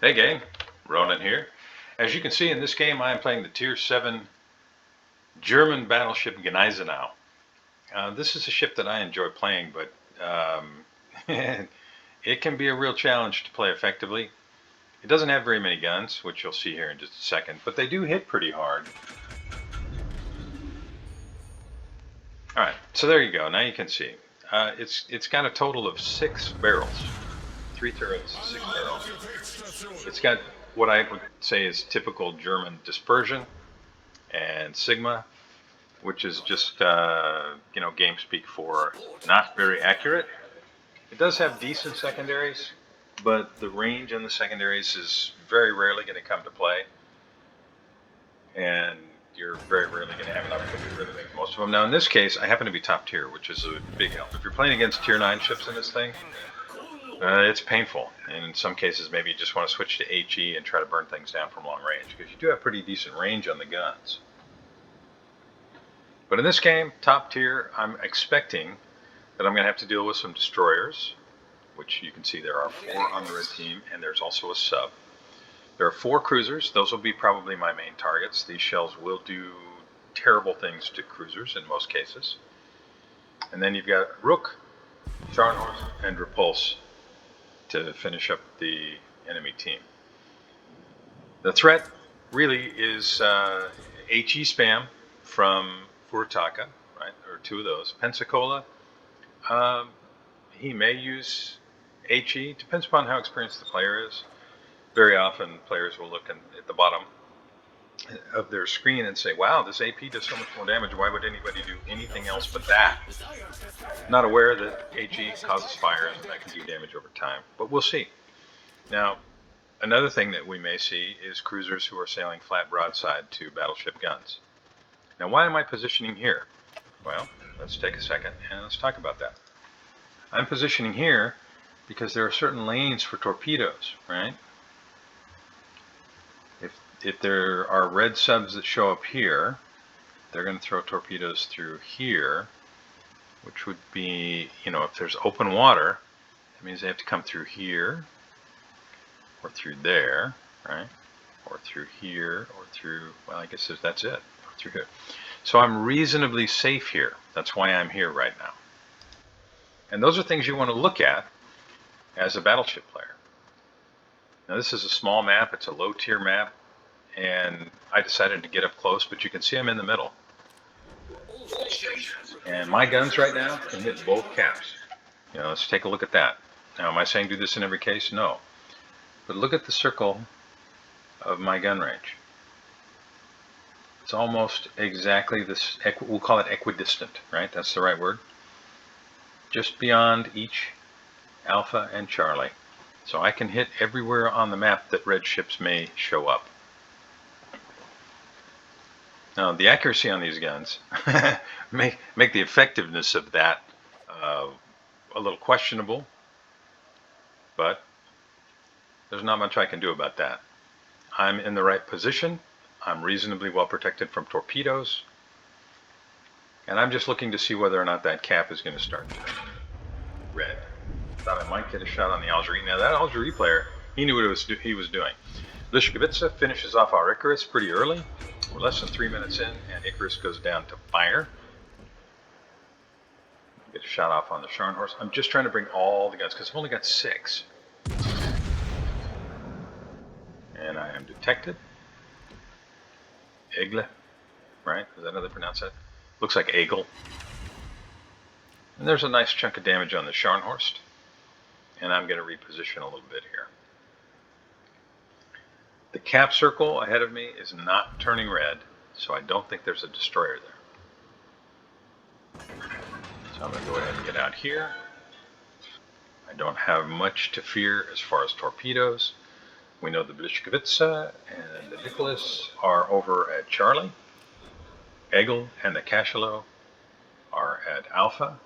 Hey gang, Ronan here. As you can see in this game, I am playing the Tier 7 German battleship Gneisenau. This is a ship that I enjoy playing, but it can be a real challenge to play effectively. It doesn't have very many guns, which you'll see here in just a second, but they do hit pretty hard. Alright, so there you go. Now you can see. It's got a total of 6 barrels. 3 turrets, 6 barrels. It's got what I would say is typical German dispersion and Sigma, which is just, game speak for not very accurate. It does have decent secondaries, but the range in the secondaries is very rarely going to come to play. And you're very rarely going to have an opportunity to really make most of them. Now, in this case, I happen to be top tier, which is a big help. If you're playing against tier 9 ships in this thing, it's painful. And in some cases, maybe you just want to switch to HE and try to burn things down from long range, because you do have pretty decent range on the guns. But in this game, top tier, I'm expecting that I'm going to have to deal with some destroyers, which you can see there are 4 on the red team, and there's also a sub. There are 4 cruisers. Those will be probably my main targets. These shells will do terrible things to cruisers in most cases. And then you've got Rook, Scharnhorst, and Repulse to finish up the enemy team. The threat really is HE spam from Furitaka, right? Or 2 of those. Pensacola, he may use HE. Depends upon how experienced the player is. Very often, players will look at the bottom of their screen and say, wow, this AP does so much more damage. Why would anybody do anything else but that? Not aware that HE causes fires and that can do damage over time. But we'll see. Now, another thing that we may see is cruisers who are sailing flat broadside to battleship guns. Now, why am I positioning here? Well, let's take a second and let's talk about that. I'm positioning here because there are certain lanes for torpedoes, right? If there are red subs that show up here, they're going to throw torpedoes through here, which would be, if there's open water, that means they have to come through here, or through there, right? Or through here, or through, well, I guess that's it, or through here. So I'm reasonably safe here. That's why I'm here right now. And those are things you want to look at as a battleship player. Now, this is a small map. It's a low-tier map. And I decided to get up close, but you can see I'm in the middle. And my guns right now can hit both caps. Let's take a look at that. Now, am I saying do this in every case? No. But look at the circle of my gun range. It's almost exactly this, we'll call it equidistant, right? That's the right word. Just beyond each Alpha and Charlie. So I can hit everywhere on the map that red ships may show up. Now, the accuracy on these guns make the effectiveness of that a little questionable, but there's not much I can do about that. I'm in the right position. I'm reasonably well protected from torpedoes, and I'm just looking to see whether or not that cap is going to start turning red. Thought I might get a shot on the Algerie. Now, that Algerie player, he knew what he was doing. Lishkovitsa finishes off our Icarus pretty early. We're less than 3 minutes in, and Icarus goes down to fire. Get a shot off on the Scharnhorst. I'm just trying to bring all the guns, because I've only got 6. And I am detected. Eagle, right? Is that how they pronounce that? Looks like Eagle. And there's a nice chunk of damage on the Scharnhorst. And I'm going to reposition a little bit here. The cap circle ahead of me is not turning red, so I don't think there's a destroyer there. So I'm going to go ahead and get out here. I don't have much to fear as far as torpedoes. We know the Blishkovitsa and the Nicholas are over at Charlie. Egel and the Cachalot are at Alpha.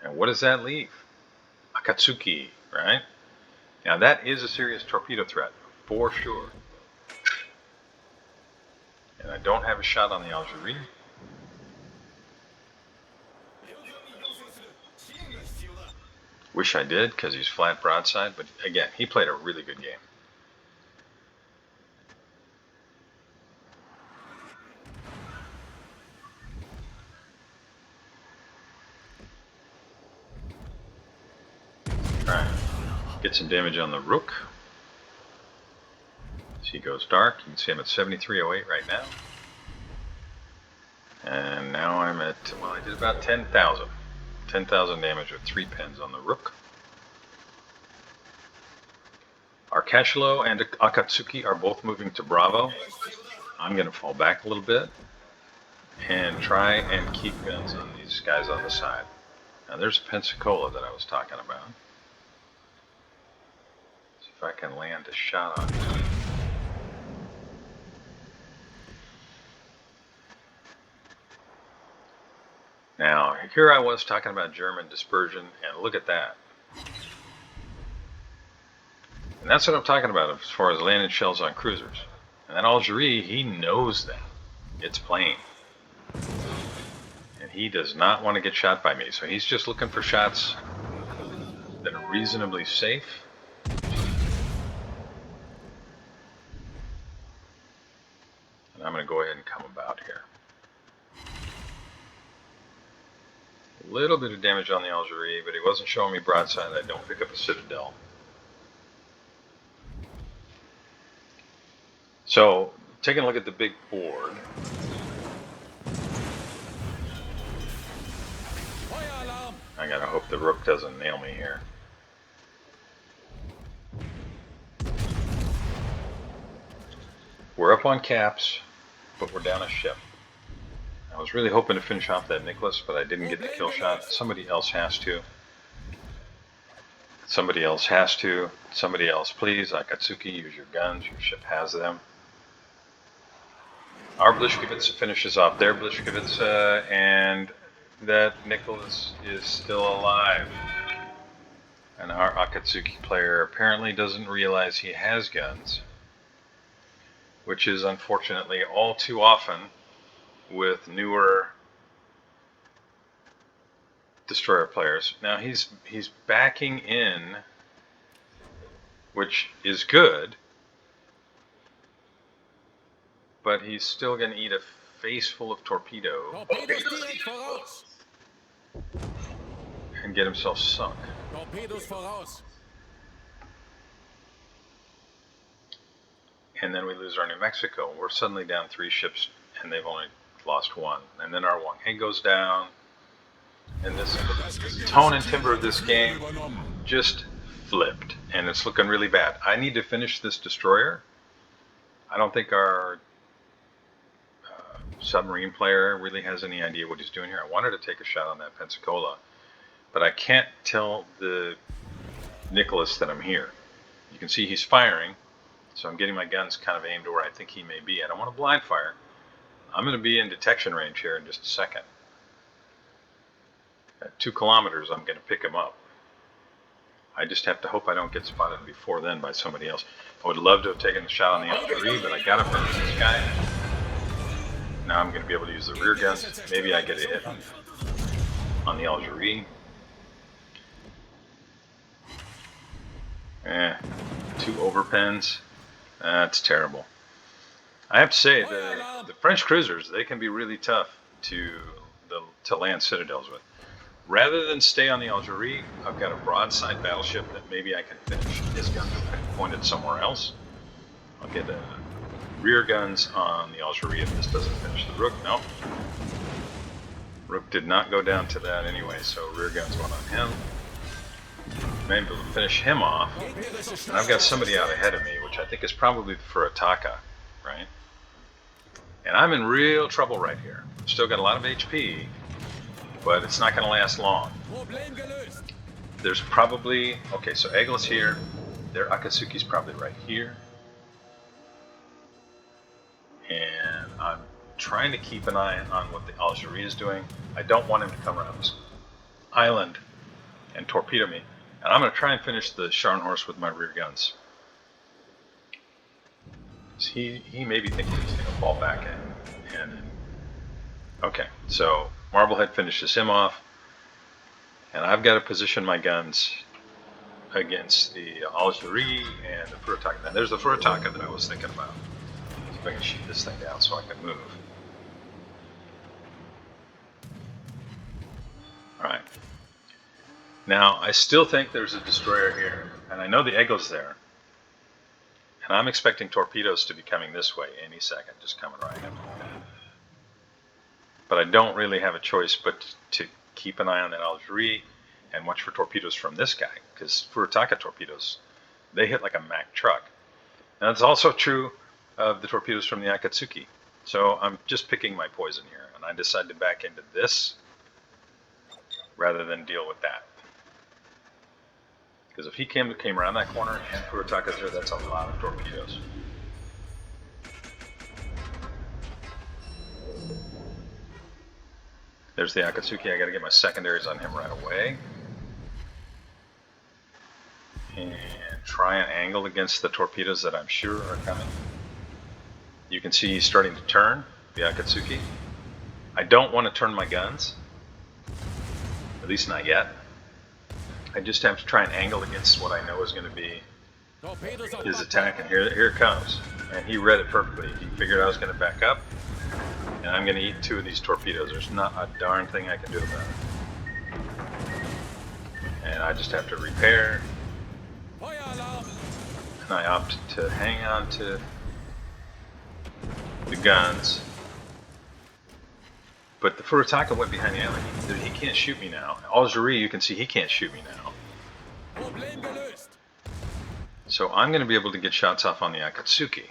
And what does that leave? Akatsuki, right? Now that is a serious torpedo threat. For sure. And I don't have a shot on the Algerie. Wish I did, because he's flat broadside, but again, he played a really good game. Get some damage on the Rook. As he goes dark, you can see I'm at 7308 right now. And now I'm at, well, I did about 10,000. 10,000 damage with 3 pens on the Rook. Our Cashlo and Akatsuki are both moving to Bravo. I'm going to fall back a little bit and try and keep guns on these guys on the side. Now there's Pensacola that I was talking about. See if I can land a shot on him. Now, here I was talking about German dispersion, and look at that. And that's what I'm talking about as far as landing shells on cruisers. And that Algerie, he knows that. It's plain. And he does not want to get shot by me, so he's just looking for shots that are reasonably safe. And I'm going to go ahead and come about here. A little bit of damage on the Algerie, but he wasn't showing me broadside. I don't pick up a citadel. So, taking a look at the big board. I gotta hope the Rook doesn't nail me here. We're up on caps, but we're down a ship. I was really hoping to finish off that Nicholas, but I didn't get the kill shot. Somebody else has to. Somebody else has to. Somebody else, please. Akatsuki, use your guns. Your ship has them. Our Blishkevitsa finishes off their Blishkevitsa, and that Nicholas is still alive. And our Akatsuki player apparently doesn't realize he has guns, which is unfortunately all too often with newer destroyer players. Now he's backing in, which is good, but he's still going to eat a face full of torpedo and get himself sunk. And then we lose our New Mexico. We're suddenly down 3 ships, and they've only lost 1. And then our Wang He goes down. And this tone and timbre of this game just flipped, and it's looking really bad. I need to finish this destroyer. I don't think our submarine player really has any idea what he's doing here. I wanted to take a shot on that Pensacola, but I can't tell the Nicholas that I'm here. You can see he's firing, so I'm getting my guns kind of aimed where I think he may be. I don't want to blind fire. I'm going to be in detection range here in just a second. At 2 kilometers, I'm going to pick him up. I just have to hope I don't get spotted before then by somebody else. I would love to have taken the shot on the Algerie, but I got to finish this guy. Now I'm going to be able to use the rear guns. Maybe I get a hit on the Algerie. 2 overpens. That's terrible. I have to say, the French cruisers, they can be really tough to land citadels with. Rather than stay on the Algerie, I've got a broadside battleship that maybe I can finish. His guns are pointed somewhere else. I'll get rear guns on the Algerie if this doesn't finish the Rook. No. Rook did not go down to that anyway, so rear guns went on him. Maybe we'll finish him off. And I've got somebody out ahead of me, which I think is probably the Furataka, right? And I'm in real trouble right here. Still got a lot of HP, but it's not going to last long. There's probably, okay, so Egla's here. Their Akatsuki's probably right here. And I'm trying to keep an eye on what the Algerie is doing. I don't want him to come around this island and torpedo me. And I'm going to try and finish the Scharnhorst with my rear guns. He may be thinking he's going to fall back in. And okay, so Marblehead finishes him off. And I've got to position my guns against the Algerie and the Furataka. Now there's the Furataka that I was thinking about. See if I can shoot this thing down so I can move. Alright. Now, I still think there's a destroyer here, and I know the Eagle's there. And I'm expecting torpedoes to be coming this way any second, just coming right in. But I don't really have a choice but to keep an eye on that Algerie and watch for torpedoes from this guy, because Furitaka torpedoes, they hit like a Mack truck. Now, it's also true of the torpedoes from the Akatsuki. So I'm just picking my poison here, and I decided to back into this rather than deal with that. Because if he came around that corner and Furitaka's there, that's a lot of torpedoes. There's the Akatsuki. I got to get my secondaries on him right away. And try and angle against the torpedoes that I'm sure are coming. You can see he's starting to turn, the Akatsuki. I don't want to turn my guns. At least not yet. I just have to try and angle against what I know is going to be his attack. And here it comes. And he read it perfectly. He figured I was going to back up. And I'm going to eat 2 of these torpedoes. There's not a darn thing I can do about it. And I just have to repair. And I opt to hang on to the guns. But the Furitaka went behind the island. He can't shoot me now. Algerie, you can see he can't shoot me now. So I'm going to be able to get shots off on the Akatsuki.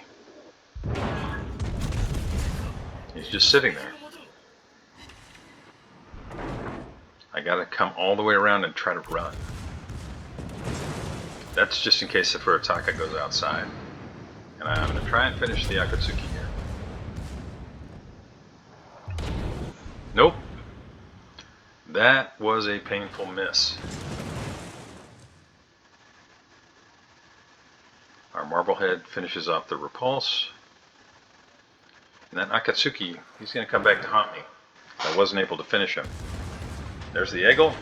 He's just sitting there. I got to come all the way around and try to run. That's just in case the Furitaka goes outside. And I'm going to try and finish the Akatsuki here. Nope. That was a painful miss. Our Marblehead finishes off the repulse. And that Akatsuki, he's going to come back to haunt me. I wasn't able to finish him. There's the Eagle.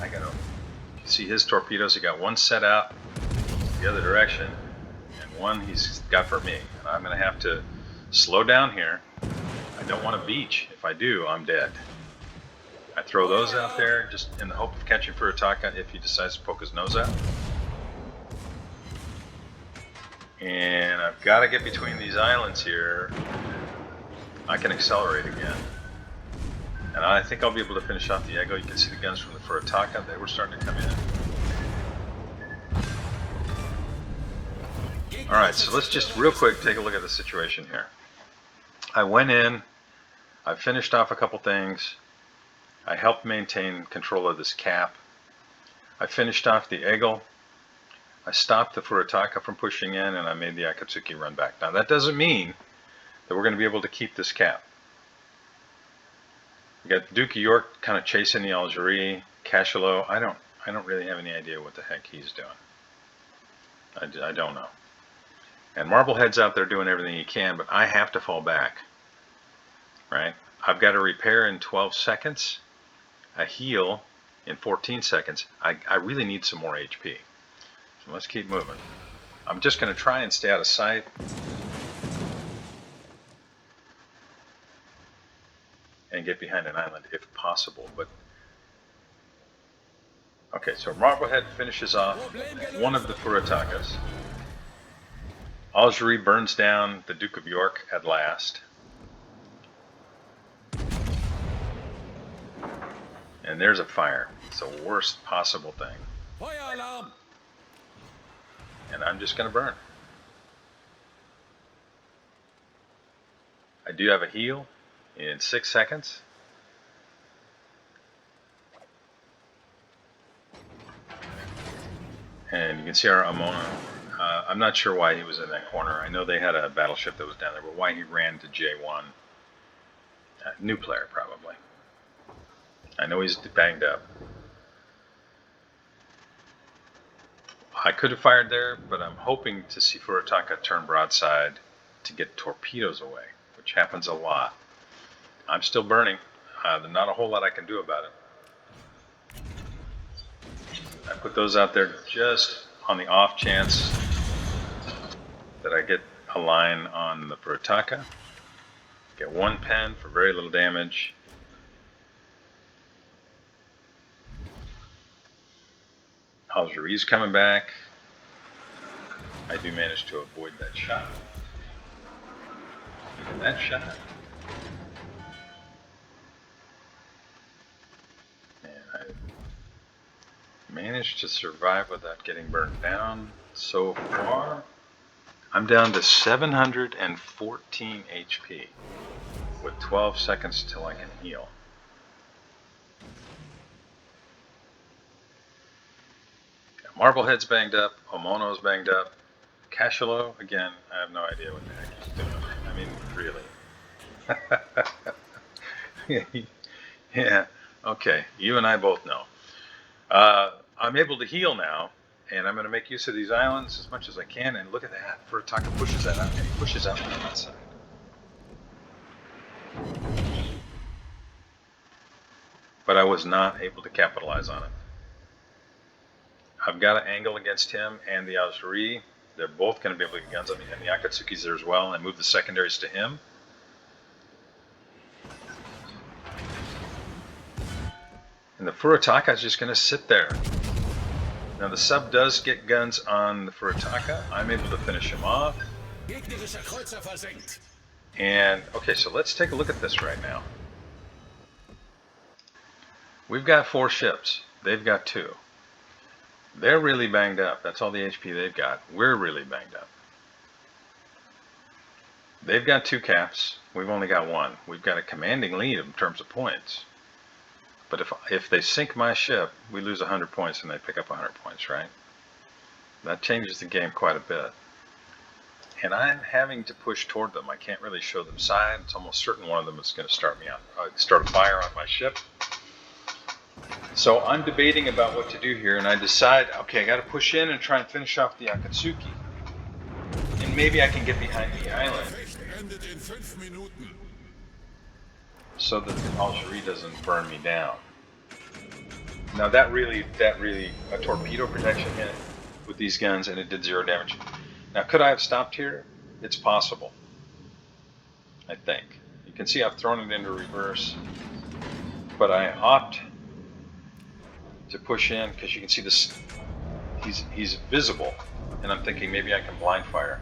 I got to see his torpedoes. He got one set out the other direction, and one he's got for me. And I'm going to have to slow down here. I don't want to beach. If I do, I'm dead. I throw those out there just in the hope of catching Furitaka if he decides to poke his nose out. And I've got to get between these islands here. I can accelerate again. And I think I'll be able to finish off the Eagle. You can see the guns from the Furitaka. They were starting to come in. Alright, so let's just real quick take a look at the situation here. I went in. I finished off a couple things. I helped maintain control of this cap. I finished off the Eagle. I stopped the Furitaka from pushing in, and I made the Akatsuki run back. Now that doesn't mean that we're going to be able to keep this cap. We got Duke of York kind of chasing the Algerie. Cachalot, I don't really have any idea what the heck he's doing. I don't know. And Marblehead's out there doing everything he can, but I have to fall back. Right? I've got to repair in 12 seconds, a heal in 14 seconds. I really need some more HP. So let's keep moving. I'm just going to try and stay out of sight. And get behind an island if possible. But okay, so Marblehead finishes off one of the Furitakas. Algerie burns down the Duke of York at last. And there's a fire. It's the worst possible thing. Fire alarm! And I'm just going to burn. I do have a heal in 6 seconds. And you can see our Amona. I'm not sure why he was in that corner. I know they had a battleship that was down there, but why he ran to J1. New player, probably. I know he's banged up. I could have fired there, but I'm hoping to see Furitaka turn broadside to get torpedoes away, which happens a lot. I'm still burning. There's not a whole lot I can do about it. I put those out there just on the off chance that I get a line on the Furitaka. Get one pen for very little damage. Algeri's coming back. I do manage to avoid that shot. And that shot. And I managed to survive without getting burned down. So far, I'm down to 714 HP with 12 seconds till I can heal. Marblehead's banged up, Omono's banged up. Cashelo, again, I have no idea what the heck he's doing. I mean, really. Yeah, okay, you and I both know. I'm able to heal now, and I'm going to make use of these islands as much as I can, and look at that, Furataka pushes that out, and he pushes out on that side. But I was not able to capitalize on it. I've got an angle against him and the Azuri. They're both going to be able to get guns on me, and the Akatsuki's there as well, and I move the secondaries to him. And the Furataka is just going to sit there. Now the sub does get guns on the Furataka. I'm able to finish him off. And, okay, so let's take a look at this right now. We've got 4 ships. They've got 2. They're really banged up. That's all the HP they've got. We're really banged up. They've got 2 caps. We've only got 1. We've got a commanding lead in terms of points. But if they sink my ship, we lose 100 points and they pick up 100 points, right? That changes the game quite a bit. And I'm having to push toward them. I can't really show them side. It's almost certain one of them is going to start a fire on my ship. So I'm debating about what to do here, and I decide, okay, I got to push in and try and finish off the Akatsuki. And maybe I can get behind the island so that the Algerie doesn't burn me down. Now that really, a torpedo protection hit with these guns, and it did 0 damage. Now could I have stopped here? It's possible, I think. You can see I've thrown it into reverse, but I opt to push in because you can see this. He's visible, and I'm thinking maybe I can blind fire.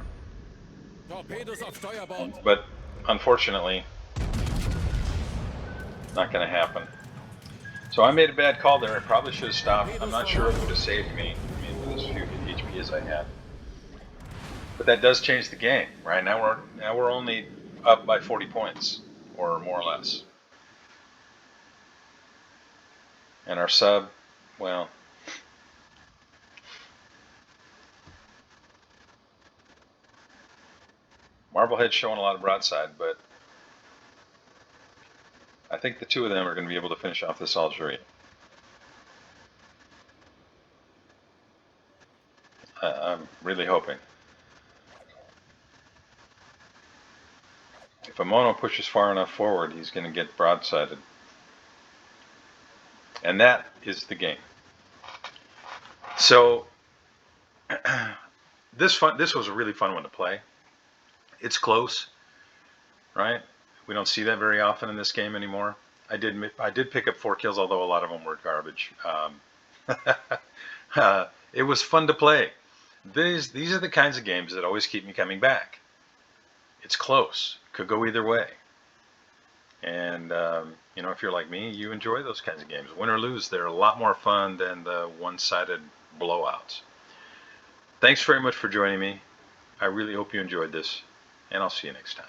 But unfortunately, not going to happen. So I made a bad call there. I probably should have stopped. I'm not sure it would have saved me. I mean, with as few HP as I had. But that does change the game, right? Now we're only up by 40 points, or more or less. And our sub, well, Marblehead's showing a lot of broadside, but I think the 2 of them are going to be able to finish off this Algerie. I'm really hoping. If Omono pushes far enough forward, he's going to get broadsided. And that is the game. So this was a really fun one to play. It's close, right? We don't see that very often in this game anymore. I did pick up 4 kills, although a lot of them were garbage. It was fun to play. These are the kinds of games that always keep me coming back. It's close. Could go either way. And, you know, if you're like me, you enjoy those kinds of games. Win or lose, they're a lot more fun than the one-sided blowouts. Thanks very much for joining me. I really hope you enjoyed this, and I'll see you next time.